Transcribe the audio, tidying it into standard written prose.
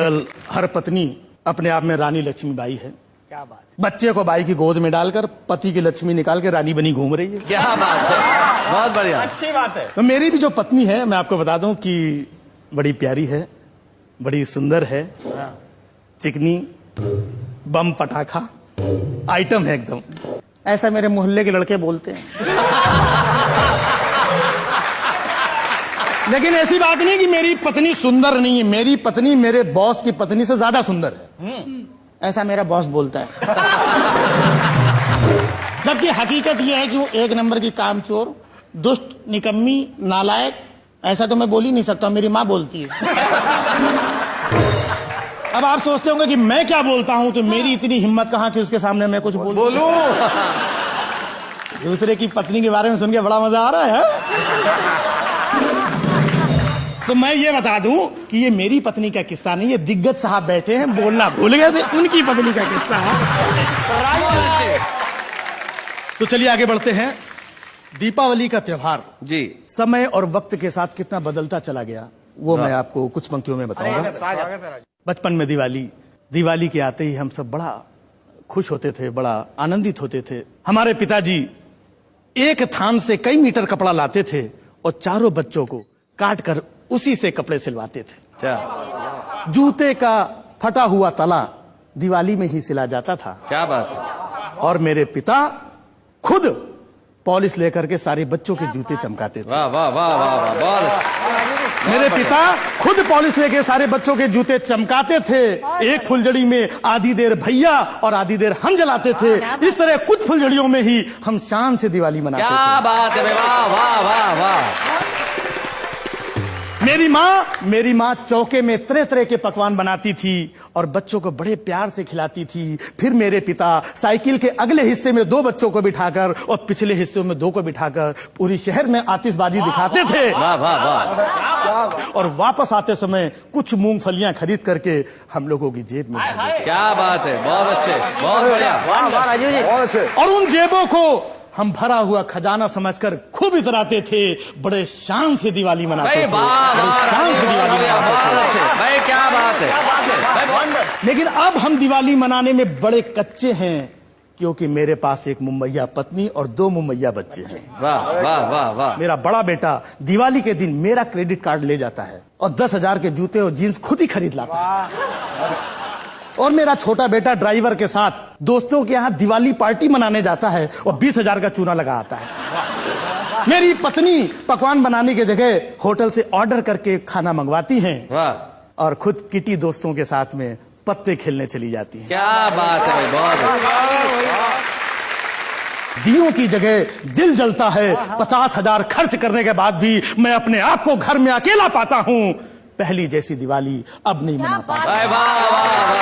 दरअसल हर पत्नी अपने आप में रानी लक्ष्मीबाई है। क्या बात है। बच्चे को बाई की गोद में डालकर पति की लक्ष्मी निकाल के रानी बनी घूम रही है। क्या बात है, बहुत बढ़िया, अच्छी बात है। तो मेरी भी जो पत्नी है, मैं आपको बता दूं कि बड़ी प्यारी है, बड़ी सुंदर है, चिकनी, बम पटाखा आइटम है एकदम। ऐसा मेरे मोहल्ले के लड़के बोलते हैं। लेकिन ऐसी बात नहीं कि मेरी पत्नी सुंदर नहीं है। मेरी पत्नी मेरे बॉस की पत्नी से ज्यादा सुंदर है, ऐसा मेरा बॉस बोलता है। जबकि हकीकत यह है कि वो एक नंबर की कामचोर, दुष्ट, निकम्मी, नालायक, ऐसा तो मैं बोल ही नहीं सकता, मेरी माँ बोलती है। अब आप सोचते होंगे कि मैं क्या बोलता हूं, तो मेरी इतनी हिम्मत कहां कि उसके सामने मैं कुछ बोलूं। दूसरे की पत्नी के बारे में सुन के बड़ा मजा आ रहा है। तो मैं ये बता दूं कि ये मेरी पत्नी का किस्सा नहीं, ये दिग्गज साहब बैठे हैं, बोलना भूल गए थे, उनकी पत्नी का किस्सा है। तो चलिए आगे बढ़ते हैं। दीपावली का त्योहार जी समय और वक्त के साथ कितना बदलता चला गया, वो मैं आपको कुछ पंक्तियों में बताऊंगा। बचपन में दिवाली के आते ही हम सब बड़ा खुश होते थे, बड़ा आनंदित होते थे। हमारे पिताजी एक थान से कई मीटर कपड़ा लाते थे और चारों बच्चों को काट कर उसी से कपड़े सिलवाते थे। क्या जूते का फटा हुआ तला दिवाली में ही सिला जाता था। क्या बात है। और मेरे पिता खुद पॉलिश लेकर के सारे बच्चों के जूते चमकाते थे। वाह वाह वाह वाह वाह, बहुत। मेरे पिता खुद पॉलिश लेके सारे बच्चों के जूते चमकाते थे। एक फुलझड़ी में आधी देर भैया और आधी देर हम जलाते थे। इस तरह कुछ फुलझड़ियों में ही हम शान से दिवाली मनाते थे। क्या बात है, वाह वाह वाह वाह। मेरी माँ चौके में तरह तरह के पकवान बनाती थी और बच्चों को बड़े प्यार से खिलाती थी। फिर मेरे पिता साइकिल के अगले हिस्से में 2 बच्चों को बिठाकर और पिछले हिस्से में 2 को बिठाकर पूरी शहर में आतिशबाजी दिखाते थे। वाह वाह वाह। और वापस आते समय कुछ मूंगफलियां खरीद करके हम लोगों की जेब में डाल देते। क्या बात है, बहुत अच्छे, बहुत बढ़िया, वाह वाह राजू जी, बहुत अच्छे। और उन जेबों को हम भरा हुआ खजाना समझकर खूब इतराते थे। बड़े शान से दिवाली मनाते थे। शान से दिवाली मनाते थे। भाई क्या बात है। लेकिन अब हम दिवाली मनाने में बड़े कच्चे हैं, क्योंकि मेरे पास एक मुंबईया पत्नी और 2 मुंबईया बच्चे हैं। वाह वाह वाह वाह। मेरा बड़ा बेटा दिवाली के दिन मेरा क्रेडिट कार्ड ले जाता है और 10,000 के जूते और जीन्स खुद ही खरीद लाता है। और मेरा छोटा बेटा ड्राइवर के साथ दोस्तों के यहाँ दिवाली पार्टी मनाने जाता है और 20,000 का चूना लगा आता है। मेरी पत्नी पकवान बनाने की जगह होटल से ऑर्डर करके खाना मंगवाती हैं। वाह। और खुद किटी दोस्तों के साथ में पत्ते खेलने चली जाती हैं। क्या बात है, बहुत। दियों की जगह दिल जलता है। 50,000 खर्च करने के बाद भी मैं अपने आप को घर में अकेला पाता हूँ। पहली जैसी दिवाली अब नहीं मना पाता। वाह वाह वाह।